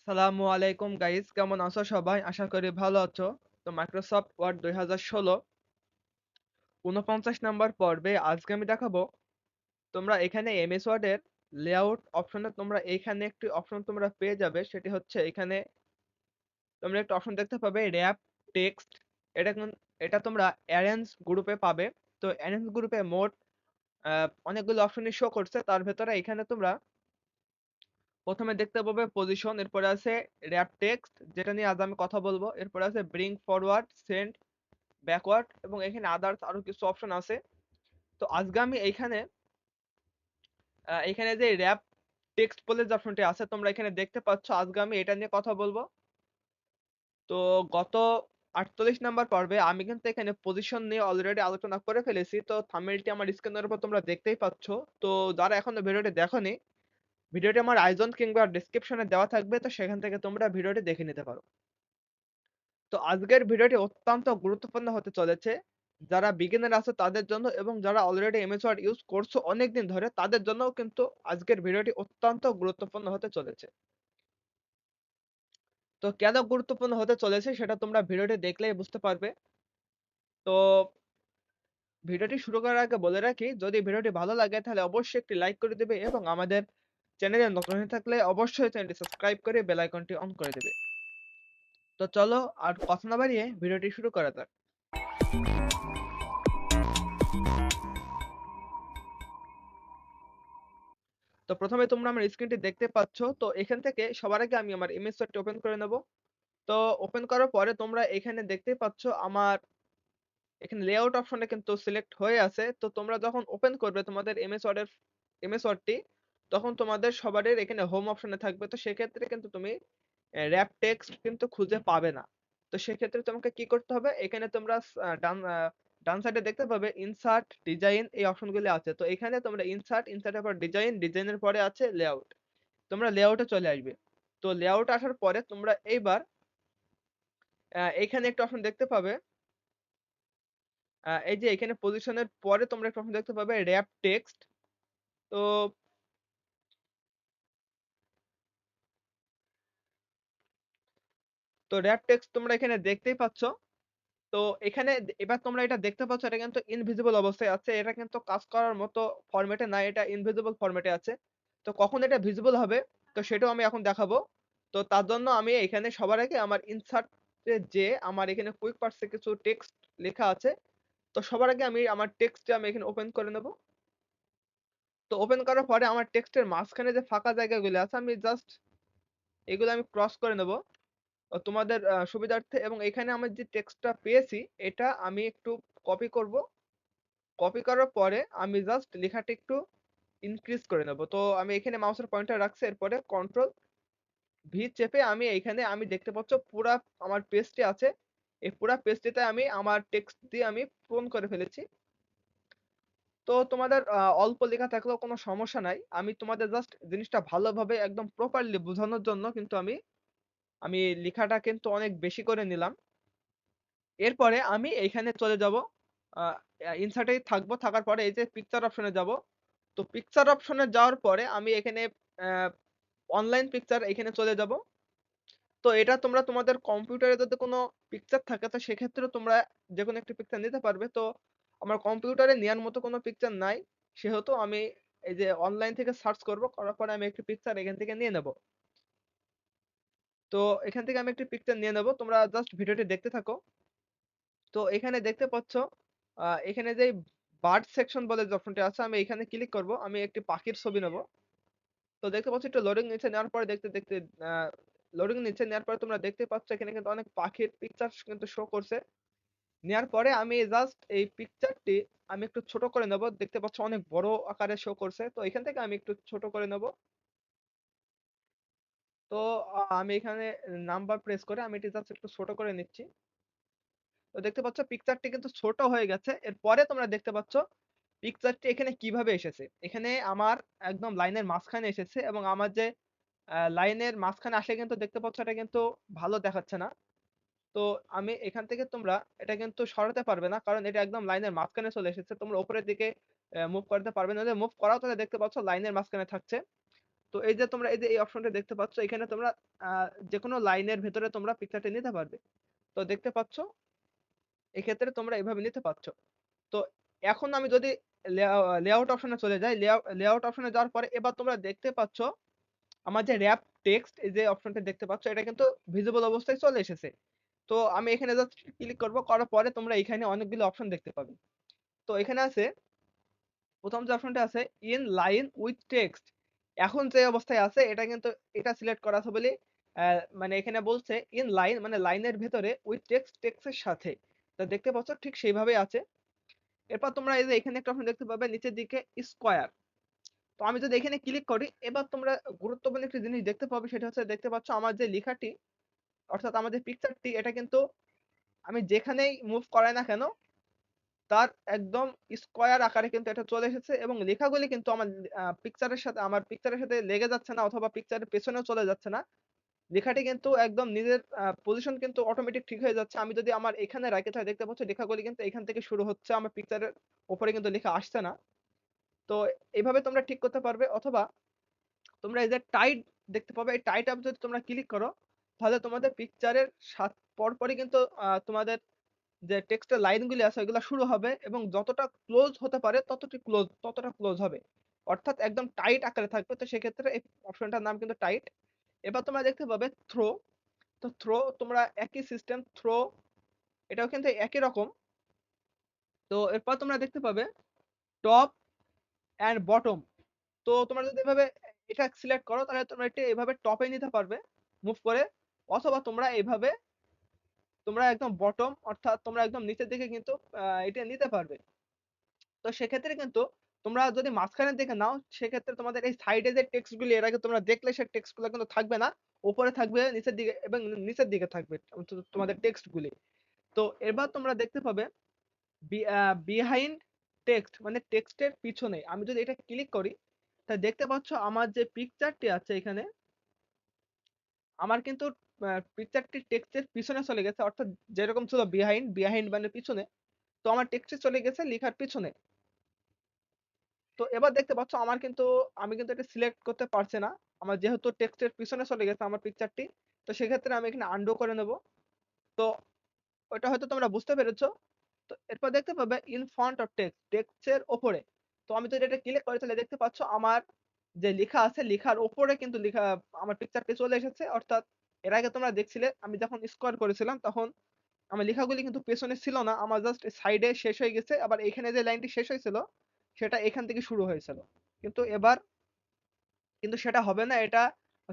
সালামু আলাইকুম গাইস, কেমন আছো সবাই? আশা করি ভালো আছো। তো মাইক্রোসফট ওয়ার্ড 2016 49 নাম্বার পর্বে আজকে আমি দেখাবো তোমরা এখানে এমএস ওয়ার্ডের লেআউট অপশনে তোমরা এইখানে একটি অপশন তোমরা পেয়ে যাবে। সেটি হচ্ছে এখানে তোমরা একটা অপশন দেখতে পাবে র‍্যাপ টেক্সট। এটা তোমরা অ্যারেঞ্জ গ্রুপে পাবে। তো অ্যারেঞ্জ গ্রুপে মোট অনেকগুলো অপশনই শো করছে। তার ভেতরে এখানে তোমরা প্রথমে দেখতে পাবে পজিশন, এরপরে আছে র‍্যাপ টেক্সট যেটা নিয়ে আজ আমি কথা বলবো। এরপরে আছে ব্রিং ফরওয়ার্ড, সেন্ড ব্যাকওয়ার্ড এবং এখানে আদার্স আরো কিছু অপশন আছে। তো আজকে আমি এইখানে যে র‍্যাপ টেক্সট বলে যে অপশনটি আছে তোমরা এখানে দেখতে পাচ্ছ, আজকে আমি এটা নিয়ে কথা বলবো। তো গত 48 নাম্বার পর্বে আমি কিন্তু এখানে পজিশন নিয়ে অলরেডি আলোচনা করে ফেলেছি। তো থাম্বনেলটি আমার স্ক্রিনের উপর তোমরা দেখতেই পাচ্ছ। তো যারা এখনো ভিডিওটি দেখোনি, ভিডিওটি আমার আইজন কিংবা ডেসক্রিপশনে দেওয়া থাকবে, তো সেখান থেকে তোমরা ভিডিওটি দেখে নিতে পারো। তো আজকের ভিডিওটি অত্যন্ত গুরুত্বপূর্ণ হতে চলেছে যারা বিগিনার আছে তাদের জন্য, এবং যারা অলরেডি এমএস ওয়ার্ড ইউজ করছো অনেকদিন ধরে তাদের জন্যও কিন্তু আজকের ভিডিওটি অত্যন্ত গুরুত্বপূর্ণ হতে চলেছে। তো কেন গুরুত্বপূর্ণ হতে চলেছে সেটা তোমরা ভিডিওটি দেখলেই বুঝতে পারবে। তো ভিডিওটি শুরু করার আগে বলে রাখি, যদি ভিডিওটি ভালো লাগে তাহলে অবশ্যই একটি লাইক করে দেবে এবং আমাদের চ্যানেলে নতুন হয়ে থাকলে অবশ্যই চ্যানেলটি সাবস্ক্রাইব করে বেল আইকনটি অন করে দেবে। তো চলো আর কথা না বাড়িয়ে ভিডিওটি শুরু করা যাক। তো প্রথমে তোমরা আমার স্ক্রিনটি দেখতে পাচ্ছ। তো এখান থেকে সবার আগে আমি আমার ইমেজ শটটি ওপেন করে নেব। তো ওপেন করার পরে তোমরা এখানে দেখতেই পাচ্ছ আমার এখানে লেআউট অপশনটা কিন্তু সিলেক্ট হয়ে আছে। তো তোমরা যখন ওপেন করবে তোমাদের এমএস ওয়ার্ডটি, তখন তোমাদের সবারই এখানে হোম অপশনে থাকবে। তো সেক্ষেত্রে কিন্তু তুমি র‍্যাপ টেক্সট কিন্তু খুঁজে পাবে না। তো সেক্ষেত্রে তোমাকে কি করতে হবে, এখানে তোমরা ডান সাইডে দেখতে পাবে ইনসার্ট, ডিজাইন এই অপশনগুলো আছে। তো এখানে তোমরা ইনসার্টের পর ডিজাইন, ডিজাইনের পরে আছে লেআউট। তোমরা লেআউটে চলে আসবে। তো লেআউট আসার পরে তোমরা এইবার এইখানে একটা অপশন দেখতে পাবে। এই যে এখানে পজিশনের পরে তোমরা একটা অপশন দেখতে পাবে র‍্যাপ টেক্সট। তো তো র‍্যাপ টেক্সট তোমরা এখানে দেখতেই পাচ্ছ। তো এখানে এবার তোমরা এটা দেখতে পাচ্ছ, এটা কিন্তু ইনভিজিবল অবস্থায় আছে। এটা কিন্তু কাজ করার মতো ফরম্যাটে নাই, এটা ইনভিজিবল ফরম্যাটে আছে। তো কখন এটা ভিজিবল হবে তো সেটাও আমি এখন দেখাবো। তো তার জন্য আমি এখানে সবার আগে আমার ইনসার্ট এ যেয়ে আমার এখানে কুইক পার্টস এ কিছু টেক্সট লেখা আছে। তো সবার আগে আমি আমার টেক্সটটা আমি এখানে ওপেন করে নেব। তো ওপেন করার পরে আমার টেক্সটের মাঝখানে যে ফাঁকা জায়গাগুলো আছে আমি জাস্ট এগুলো আমি ক্রস করে নেব তোমাদের সুবিধার্থে, এবং এখানে আমি যে টেক্সটটা পেয়েছি এটা আমি একটু কপি করব। কপি করার পরে আমি জাস্ট লেখাটা একটু ইনক্রিজ করে নেব। তো আমি এখানে মাউসের পয়েন্টার রাখছি, এরপরে কন্ট্রোল ভি চেপে আমি এইখানে আমি দেখতে পাচ্ছ পুরা আমার পেজটি আছে। এই পুরা পেজটিতে আমি আমার টেক্সট দিয়ে আমি পূরণ করে ফেলেছি। তো তোমাদের অল্প লেখা থাকলেও কোনো সমস্যা নাই। আমি তোমাদের জাস্ট জিনিসটা ভালোভাবে একদম প্রপারলি বোঝানোর জন্য কিন্তু আমি লেখাটা কিন্তু অনেক বেশি করে নিলাম। এরপরে আমি এইখানে চলে যাব। আ ইনসার্টেই থাকবো। থাকার পরে এই যে পিকচার অপশনে যাব। তো পিকচার অপশনে যাওয়ার পরে আমি এখানে অ্যা অনলাইন পিকচার এখানে চলে যাব। তো এটা তোমরা তোমাদের কম্পিউটারে যদি কোনো পিকচার থাকে তো সেক্ষেত্রেও তোমরা যেকোনো একটি পিকচার নিতে পারবে। তো আমার কম্পিউটারে নেয়ার মতো কোনো পিকচার নাই। সেহেতু আমি এই যে অনলাইন থেকে সার্চ করব। করার পরে আমি একটি পিকচার এখান থেকে নিয়ে নেব। তো এখান থেকে আমি একটি পিকচার নিয়ে নেব। তোমরা জাস্ট ভিডিওটি দেখতে থাকো। তো এখানে দেখতে পাচ্ছ এখানে যেই বার্ড সেকশন বলে যে অপশনটি আছে আমি এখানে ক্লিক করব। আমি একটি পাখির ছবি নেব। তো দেখতে পাচ্ছ একটু লোডিং নিচ্ছে, নেওয়ার পরে দেখতে আ লোডিং নিচ্ছে। নেওয়ার পরে তোমরা দেখতে পাচ্ছ এখানে কিন্তু অনেক পাখির পিকচার কিন্তু শো করছে। নেওয়ার পরে আমি জাস্ট এই পিকচারটি আমি একটু ছোট করে নেব। দেখতে পাচ্ছ অনেক বড় আকারে শো করছে। তো এখান থেকে আমি একটু ছোট করে নেব। তো আমি এখানে নাম্বার প্রেস করে আমি এটি জাস্ট একটু ছোট করে নিচ্ছি। তো দেখতে পাচ্ছ পিকচারটি কিন্তু ছোট হয়ে গেছে। এরপরে তোমরা দেখতে পাচ্ছ পিকচারটি এখানে কিভাবে এসেছে। এখানে আমার একদম লাইনের মাঝখানে এসেছে, এবং আমার যে লাইনের মাঝখানে আসলে কিন্তু দেখতে পাচ্ছ এটা কিন্তু ভালো দেখাচ্ছে না। তো আমি এখান থেকে তোমরা এটা কিন্তু সরাতে পারবে না, কারণ এটা একদম লাইনের মাঝখানে চলে এসেছে। তোমরা উপরের দিকে মুভ করতে পারবে না। যদি মুভ করাও তাহলে দেখতে পাচ্ছ লাইনের মাঝখানে থাকছে। তো এই যে তোমরা এই যে এই অপশনটা দেখতে পাচ্ছ, এখানে তোমরা আ যেকোনো লাইনের ভেতরে তোমরা পিকচারটা নিতে পারবে। তো দেখতে পাচ্ছ, এক্ষেত্রে তোমরা এভাবে নিতে পারছ। তো এখন আমি যদি লেআউট অপশনে চলে যাই, লেআউট অপশনে যাওয়ার পরে এবার তোমরা দেখতে পাচ্ছ আমার যে র‍্যাপ টেক্সট এই যে অপশনটা দেখতে পাচ্ছ, এটা কিন্তু ভিজিবল অবস্থায় চলে এসেছে। তো আমি এখানে জাস্ট ক্লিক করব, করার পরে তোমরা এখানে অনেকগুলো অপশন দেখতে পাবে। তো এখানে আছে, ১ম যে অপশনটা আছে ইন লাইন উইথ টেক্সট। এখন যে অবস্থায় আছে এটা কিন্তু এটা সিলেক্ট করা আছে বলেই মানে এখানে বলছে ইন লাইন মানে লাইনের ভেতরে উইথ টেক্সট, টেক্সটের সাথে। তো দেখতে পাচ্ছ ঠিক সেইভাবেই আছে। এরপর তোমরা এই যে এখানে একটা অপশন দেখতে পাবে নিচের দিকে স্কোয়ার। তো আমি যদি এখানে ক্লিক করি, এবার তোমরা গুরুত্বপূর্ণ একটি জিনিস দেখতে পাবে, সেটা হচ্ছে দেখতে পাচ্ছ আমার যে লেখাটি অর্থাৎ আমার যে পিকচারটি এটা কিন্তু আমি যেখানেই মুভ করাই না কেন তার একদম স্কয়ার আকারে কিন্তু এটা চলে এসেছে এবং লেখাগুলি কিন্তু আমার পিকচারের সাথে লেগে যাচ্ছে না অথবা পিকচারের পেছনেও চলে যাচ্ছে না। লেখাটি কিন্তু একদম নিজের পজিশন কিন্তু অটোমেটিক ঠিক হয়ে যাচ্ছে। আমি যদি আমার এখানে রাখি তাহলে দেখতে পাচ্ছ লেখাগুলি কিন্তু এখান থেকে শুরু হচ্ছে। আমার পিকচারের উপরে কিন্তু লেখা আসছে না। তো এভাবে তোমরা ঠিক করতে পারবে, অথবা তোমরা এই যে টাইট দেখতে পাবে, এই টাইট আপ যদি তোমরা ক্লিক করো তাহলে তোমাদের পিকচারের পরপরই কিন্তু তোমাদের যে টেক্সটের লাইনগুলি আছে ওইগুলা শুরু হবে এবং যতটা ক্লোজ হতে পারে ততটা ক্লোজ হবে। অর্থাৎ একদম টাইট আকারে থাকবে। তো সেক্ষেত্রে এই অপশনটার নাম কিন্তু টাইট। এবার তোমরা দেখতে পাবে থ্রো। তো থ্রো তোমরা একই সিস্টেম থ্রো, এটাও কিন্তু একই রকম। তো এরপর তোমরা দেখতে পাবে টপ অ্যান্ড বটম। তো তোমরা যদি এভাবে এটা সিলেক্ট করো তাহলে তোমরা এটা এভাবে টপে নিতে পারবে মুভ করে, অথবা তোমরা একদম বটম অর্থাৎ তোমরা একদম নিচের দিকে কিন্তু এটা নিতে পারবে। তো সেক্ষেত্রে কিন্তু তোমরা যদি মাঝখানের দিকে নাও সেক্ষেত্রে তোমাদের এই সাইডে যে টেক্সট গুলি এর আগে তোমরা দেখলে সেই টেক্সট গুলো কিন্তু থাকবে না। উপরে থাকবে নিচের দিকে এবং নিচের দিকে থাকবে তোমাদের টেক্সট গুলি। তো এবার তোমরা দেখতে পাবে বিহাইন্ড টেক্সট মানে টেক্সটের পিছনে। আমি যদি এটা ক্লিক করি তাহলে দেখতে পাচ্ছ আমার যে পিকচারটি আছে এখানে আমার কিন্তু পিকচারটি টেক্সটের পিছনে চলে গেছে। অর্থাৎ যেরকম ছিল বিহাইন্ড মানে পিছনে। তো আমার টেক্সটে চলে গেছে লেখার পিছনে। তো এবার দেখতে পাচ্ছ আমি কিন্তু এটা সিলেক্ট করতে পারছি না। আমার যেহেতু টেক্সটের পিছনে চলে গেছে আমার পিকচারটি। তো সেক্ষেত্রে আমি এখানে আনডু করে নেব। তো ওটা হয়তো তোমরা বুঝতে পেরেছো। তো এরপর দেখতে পাবে ইন ফ্রন্ট অফ টেক্সট, টেক্সটের উপরে। তো আমি যদি এটা ক্লিক করি তাহলে দেখতে পাচ্ছ আমার যে লেখা আছে লেখার উপরে কিন্তু আমার পিকচারটি চলে এসেছে। অর্থাৎ এর আগে তোমরা দেখছিলে আমি যখন স্ক্রল করেছিলাম তখন আমার লেখাগুলি কিন্তু পেছনে ছিল না। আমার জাস্ট সাইডে শেষ হয়ে গেছে। আবার এখানে যে লাইনটি শেষ হয়েছিল সেটা এখান থেকে শুরু হয়েছিল। কিন্তু এবার কিন্তু সেটা হবে না। এটা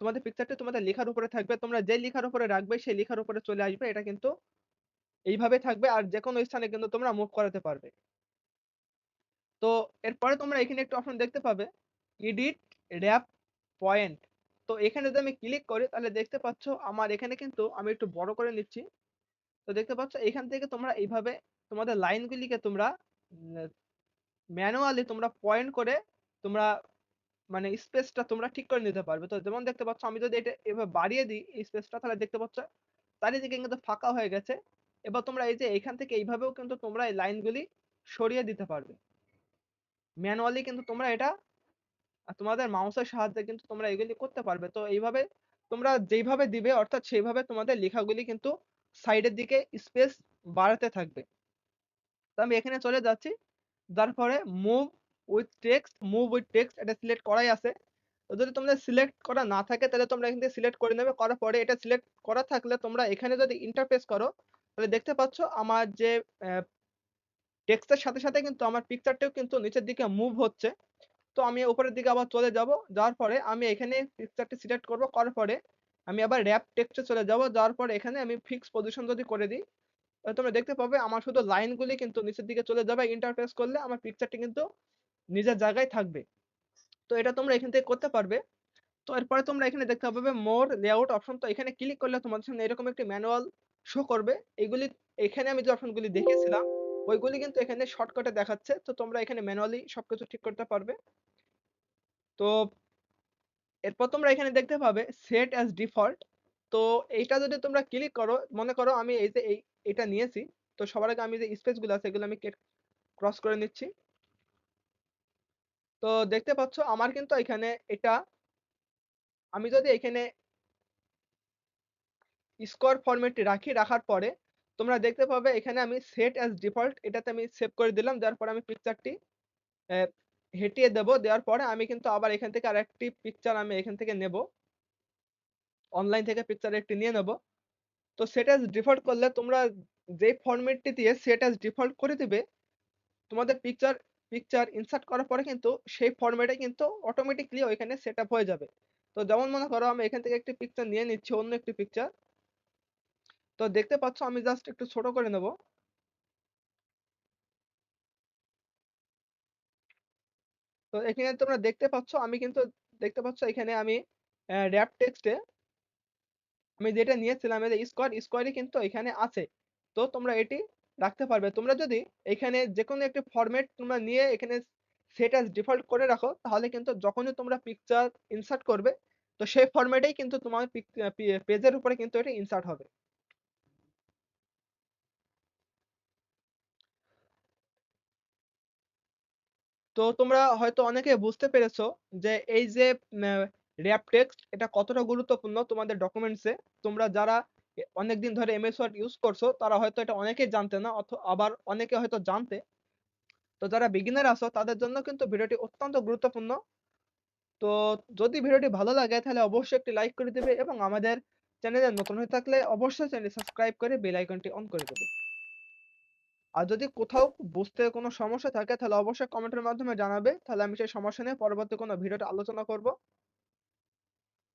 তোমাদের পিকচারটা তোমাদের লেখার উপরে থাকবে। তোমরা যে লেখার উপরে রাখবে সেই লেখার উপরে চলে আসবে। এটা কিন্তু এইভাবে থাকবে আর যেকোনো স্থানে কিন্তু তোমরা মুভ করাতে পারবে। তো এরপরে তোমরা এখানে একটা অপশন দেখতে পাবে এডিট র‍্যাপ পয়েন্ট। তো এখানে যদি আমি ক্লিক করি তাহলে দেখতে পাচ্ছ আমার এখানে কিন্তু আমি একটু বড় করে নিচ্ছি। তো দেখতে পাচ্ছ এখান থেকে তোমরা এইভাবে তোমাদের লাইনগুলিকে তোমরা ম্যানুয়ালি তোমরা পয়েন্ট করে তোমরা মানে স্পেসটা তোমরা ঠিক করে নিতে পারবে। তো যেমন দেখতে পাচ্ছ আমি যদি এটা এভাবে বাড়িয়ে দিই এই স্পেসটা তাহলে দেখতে পাচ্ছ চারিদিকে কিন্তু ফাঁকা হয়ে গেছে। এবার তোমরা এই যে এখান থেকে এইভাবেও কিন্তু তোমরা এই লাইনগুলি সরিয়ে দিতে পারবে। ম্যানুয়ালি কিন্তু তোমরা এটা তোমাদের মাউসের সাহায্যে কিন্তু তোমরা এগুলি করতে পারবে। তো এইভাবে তোমরা যেইভাবে দিবে অর্থাৎ সেইভাবে তোমাদের লেখাগুলি কিন্তু সাইডের দিকে স্পেস বাড়াতে থাকবে। তো আমি এখানে চলে যাচ্ছি। তারপরে মুভ উইথ টেক্সট এটা সিলেক্ট করাই আছে। তো যদি তোমাদের সিলেক্ট করা না থাকে তাহলে তোমরা এখান থেকে সিলেক্ট করে নেবে। করার পরে এটা সিলেক্ট করা থাকলে তোমরা এখানে যদি ইন্টারফেস করো তাহলে দেখতে পাচ্ছ আমার যে টেক্সটের সাথে কিন্তু আমার পিকচারটাও কিন্তু নিচের দিকে মুভ হচ্ছে। তো আমি উপরের দিকে আবার চলে যাব। যাওয়ার পরে আমি এখানে পিকচারটি সিলেক্ট করব। করার পরে আমি আবার র‍্যাপ টেক্সটে চলে যাব। যাওয়ার পরে এখানে আমি ফিক্স পজিশন যদি করে দিই তাহলে তোমরা দেখতে পাবে আমার শুধু লাইনগুলি কিন্তু নিচের দিকে চলে যাবে। ইন্টারফেস করলে আমার পিকচারটি কিন্তু নিজের জায়গায় থাকবে। তো এটা তোমরা এখান থেকে করতে পারবে। তো এরপরে তোমরা এখানে দেখতে পাবে মোর লেআউট অপশন। তো এখানে ক্লিক করলে তোমাদের সামনে এরকম একটি ম্যানুয়াল শো করবে। এগুলি এখানে আমি যে অপশনগুলি দেখিয়েছিলাম ওইগুলি কিন্তু এখানে শর্টকাটে দেখাচ্ছে। তো তোমরা এখানে ম্যানুয়ালি সবকিছু ঠিক করতে পারবে। তো এরপর তোমরা এখানে দেখতে পাবে সেট অ্যাজ ডিফল্ট। তো এইটা যদি তোমরা ক্লিক করো, মনে করো আমি এই যে এটা নিয়েছি। তো সবার আগে আমি যে স্পেস গুলো আছে এগুলো আমি ক্রস করে নিচ্ছি। তো দেখতে পাচ্ছ আমার কিন্তু এখানে এটা আমি যদি এখানে স্কোয়ার ফরম্যাটটি রাখার পরে তোমরা দেখতে পাবে এখানে আমি সেট অ্যাজ ডিফল্ট এটাতে আমি সেভ করে দিলাম। দেওয়ার পরে আমি পিকচারটি অ্যা হেঁটিয়ে দেব। দেওয়ার পরে আমি কিন্তু আবার এখান থেকে আরেকটি পিকচার আমি এখান থেকে নেব। অনলাইন থেকে পিকচার একটি নিয়ে নেব। তো সেট অ্যাজ ডিফল্ট করলে তোমরা যেই ফরম্যাটটি দিয়ে সেট অ্যাজ ডিফল্ট করে দিবে, তোমাদের পিকচার ইনসার্ট করার পরে কিন্তু সেই ফরম্যাটে কিন্তু অটোমেটিক্যালি ওইখানে সেটআপ হয়ে যাবে। তো যেমন মনে করো আমি এখান থেকে একটি পিকচার নিয়ে নিচ্ছি, অন্য একটি পিকচার। তো দেখতে পাচ্ছ আমি জাস্ট একটু ছোট করে নেব। তো এখানে তোমরা দেখতে পাচ্ছ আমি কিন্তু দেখতে পাচ্ছ এখানে আমি র‍্যাপ টেক্সটে আমি যেটা নিয়েছিলাম এই যে স্কোয়ারই কিন্তু এখানে আছে। তো তোমরা এটি রাখতে পারবে। তোমরা যদি এখানে যেকোনো একটি ফরমেট তোমরা নিয়ে এখানে সেট অ্যাজ ডিফল্ট করে রাখো, তাহলে কিন্তু যখনই তোমরা পিকচার ইনসার্ট করবে, তো সেই ফরম্যাটেই কিন্তু তোমার পেজের উপরে কিন্তু এটা ইনসার্ট হবে। তো তোমরা হয়তো অনেকে বুঝতে পেরেছো যে এই যে ম্যা র‍্যাপ টেক্সট এটা কতটা গুরুত্বপূর্ণ তোমাদের ডকুমেন্টসে। তোমরা যারা অনেকদিন ধরে এমএস ওয়ার্ড ইউজ করছো তারা হয়তো এটা অনেকেই জানতে না আবার অনেকে হয়তো জানতে। তো যারা বিগিনার আছো তাদের জন্য কিন্তু ভিডিওটি অত্যন্ত গুরুত্বপূর্ণ। তো যদি ভিডিওটি ভালো লাগে তাহলে অবশ্যই একটি লাইক করে দিবে এবং আমাদের চ্যানেলে নতুন হয়ে থাকলে অবশ্যই চ্যানেলটি সাবস্ক্রাইব করে বেল আইকনটি অন করে দেবে। আর যদি কোথাও বুঝতে কোনো সমস্যা থাকে তাহলে অবশ্যই কমেন্টের মাধ্যমে জানাবে। তাহলে আমি সেই সমস্যা নিয়ে পরবর্তী কোনো ভিডিওতে আলোচনা করব।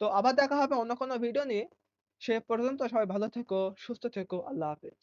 তো আবার দেখা হবে অন্য কোনো ভিডিও নিয়ে। সে পর্যন্ত সবাই ভালো থেকো, সুস্থ থেকো। আল্লাহ হাফেজ।